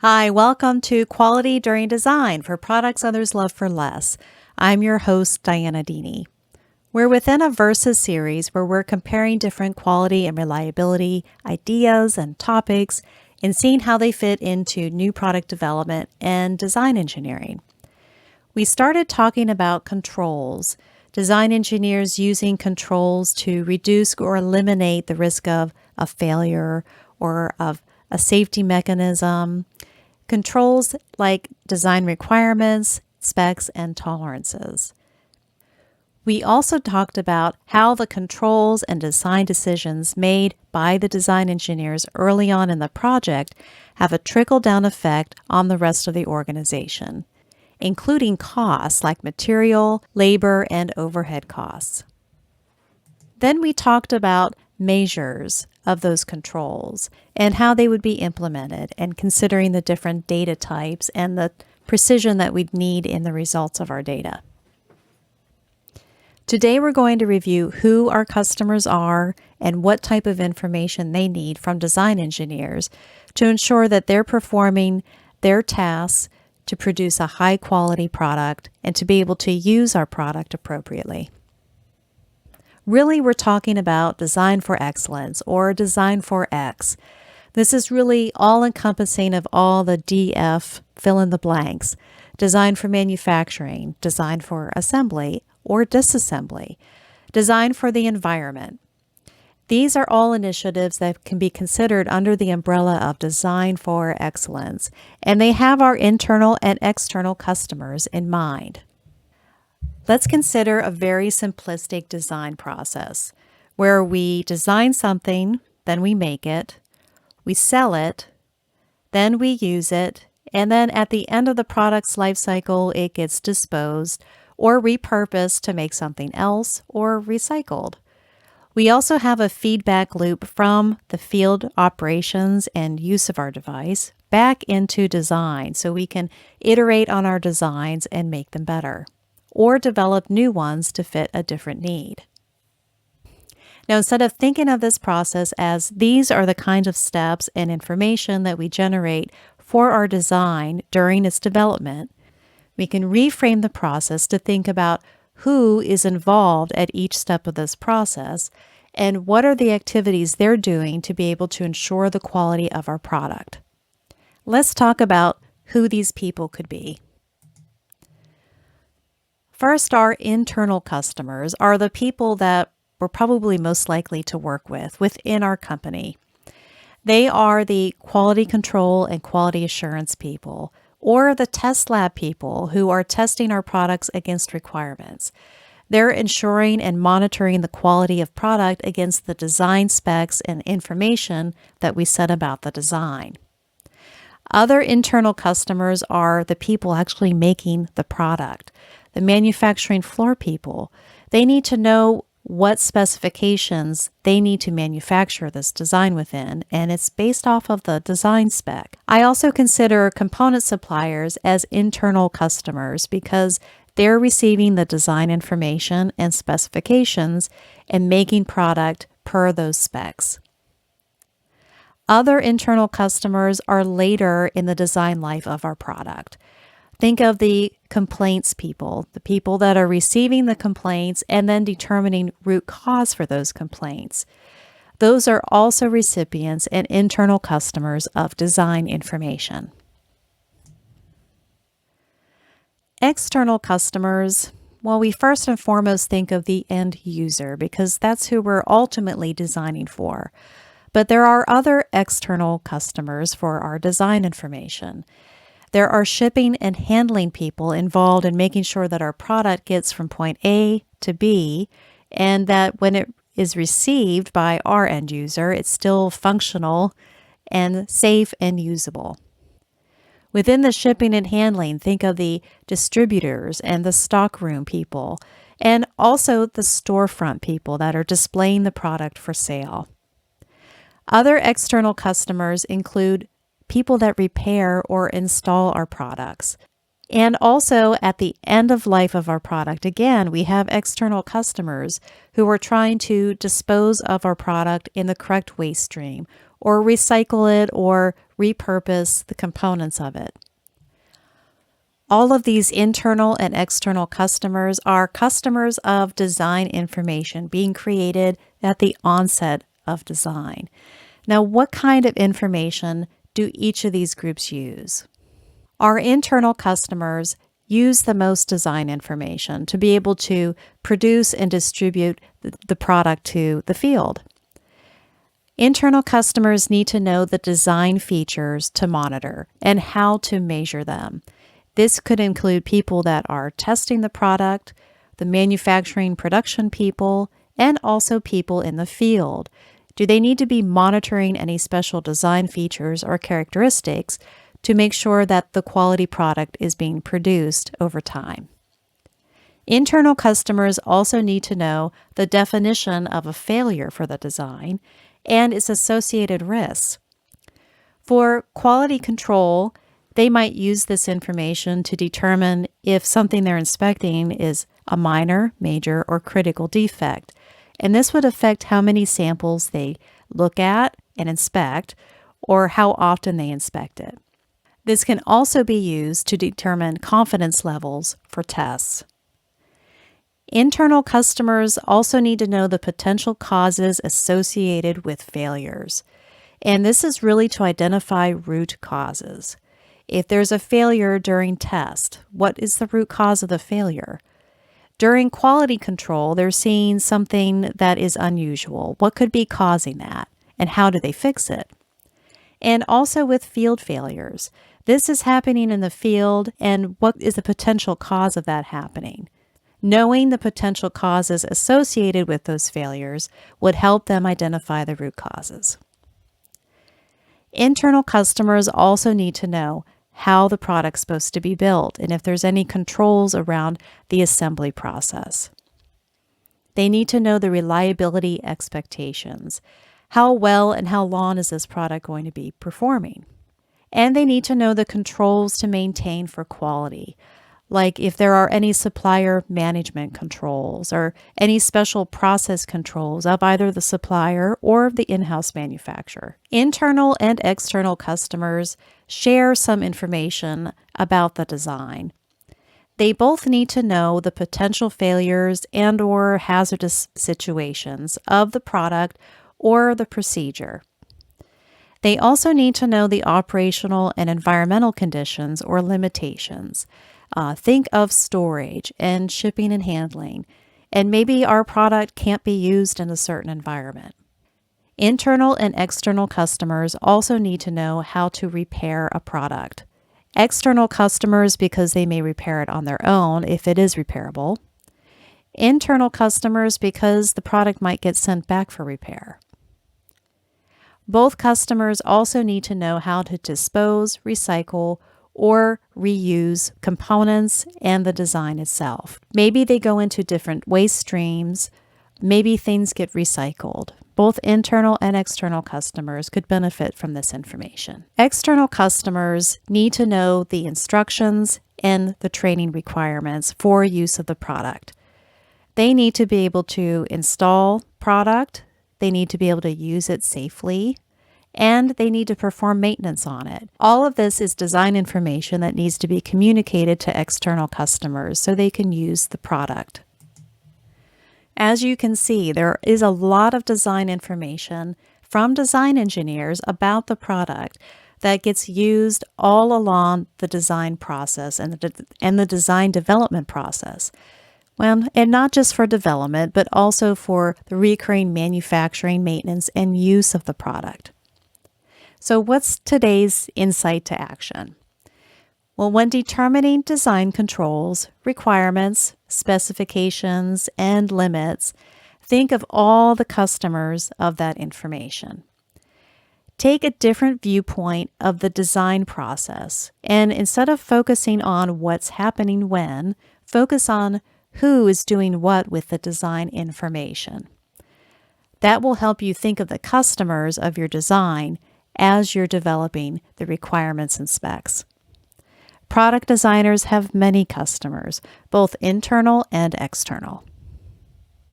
Hi, welcome to Quality During Design for Products Others Love for Less. I'm your host, Diana Dini. We're within a Versus series where we're comparing different quality and reliability ideas and topics and seeing how they fit into new product development and design engineering. We started talking about controls, design engineers using controls to reduce or eliminate the risk of a failure or of a safety mechanism. Controls like design requirements, specs, and tolerances. We also talked about how the controls and design decisions made by the design engineers early on in the project have a trickle-down effect on the rest of the organization, including costs like material, labor, and overhead costs. Then we talked about measures of those controls and how they would be implemented, and considering the different data types and the precision that we'd need in the results of our data. Today we're going to review who our customers are and what type of information they need from design engineers to ensure that they're performing their tasks to produce a high quality product and to be able to use our product appropriately. Really, we're talking about design for excellence or design for X. This is really all-encompassing of all the DF fill in the blanks. Design for manufacturing, design for assembly or disassembly, design for the environment. These are all initiatives that can be considered under the umbrella of design for excellence, and they have our internal and external customers in mind. Let's consider a very simplistic design process where we design something, then we make it, we sell it, then we use it, and then at the end of the product's life cycle, it gets disposed or repurposed to make something else or recycled. We also have a feedback loop from the field operations and use of our device back into design so we can iterate on our designs and make them better, or develop new ones to fit a different need. Now, instead of thinking of this process as these are the kinds of steps and information that we generate for our design during its development, we can reframe the process to think about who is involved at each step of this process and what are the activities they're doing to be able to ensure the quality of our product. Let's talk about who these people could be. First, our internal customers are the people that we're probably most likely to work with within our company. They are the quality control and quality assurance people, or the test lab people who are testing our products against requirements. They're ensuring and monitoring the quality of product against the design specs and information that we set about the design. Other internal customers are the people actually making the product. The manufacturing floor people, they need to know what specifications they need to manufacture this design within, and it's based off of the design spec. I also consider component suppliers as internal customers because they're receiving the design information and specifications and making product per those specs. Other internal customers are later in the design life of our product. Think of the complaints people, the people that are receiving the complaints and then determining root cause for those complaints. Those are also recipients and internal customers of design information. External customers, well, we first and foremost think of the end user because that's who we're ultimately designing for. But there are other external customers for our design information. There are shipping and handling people involved in making sure that our product gets from point A to B, and that when it is received by our end user, it's still functional and safe and usable. Within the shipping and handling, think of the distributors and the stockroom people, and also the storefront people that are displaying the product for sale. Other external customers include people that repair or install our products. And also at the end of life of our product, again, we have external customers who are trying to dispose of our product in the correct waste stream or recycle it or repurpose the components of it. All of these internal and external customers are customers of design information being created at the onset of design. Now, what kind of information do each of these groups use? Our internal customers use the most design information to be able to produce and distribute the product to the field. Internal customers need to know the design features to monitor and how to measure them. This could include people that are testing the product, the manufacturing production people, and also people in the field. Do they need to be monitoring any special design features or characteristics to make sure that the quality product is being produced over time? Internal customers also need to know the definition of a failure for the design and its associated risks. For quality control, they might use this information to determine if something they're inspecting is a minor, major, or critical defect. And this would affect how many samples they look at and inspect, or how often they inspect it. This can also be used to determine confidence levels for tests. Internal customers also need to know the potential causes associated with failures. And this is really to identify root causes. If there's a failure during test, what is the root cause of the failure? During quality control, they're seeing something that is unusual. What could be causing that? And how do they fix it? And also with field failures. This is happening in the field, and what is the potential cause of that happening? Knowing the potential causes associated with those failures would help them identify the root causes. Internal customers also need to know how the product's supposed to be built and if there's any controls around the assembly process. They need to know the reliability expectations. How well and how long is this product going to be performing? And they need to know the controls to maintain for quality, like if there are any supplier management controls or any special process controls of either the supplier or the in-house manufacturer. Internal and external customers share some information about the design. They both need to know the potential failures and/or hazardous situations of the product or the procedure. They also need to know the operational and environmental conditions or limitations. Think of storage and shipping and handling, and maybe our product can't be used in a certain environment. Internal and external customers also need to know how to repair a product. External customers because they may repair it on their own if it is repairable. Internal customers because the product might get sent back for repair. Both customers also need to know how to dispose, recycle, or reuse components and the design itself. Maybe they go into different waste streams. Maybe things get recycled. Both internal and external customers could benefit from this information. External customers need to know the instructions and the training requirements for use of the product. They need to be able to install product. They need to be able to use it safely, and they need to perform maintenance on it. All of this is design information that needs to be communicated to external customers so they can use the product. As you can see, there is a lot of design information from design engineers about the product that gets used all along the design process and the design development process. Well, and not just for development, but also for the recurring manufacturing, maintenance, and use of the product. So what's today's insight to action? Well, when determining design controls, requirements, specifications, and limits, think of all the customers of that information. Take a different viewpoint of the design process, and instead of focusing on what's happening when, focus on who is doing what with the design information. That will help you think of the customers of your design as you're developing the requirements and specs. Product designers have many customers, both internal and external.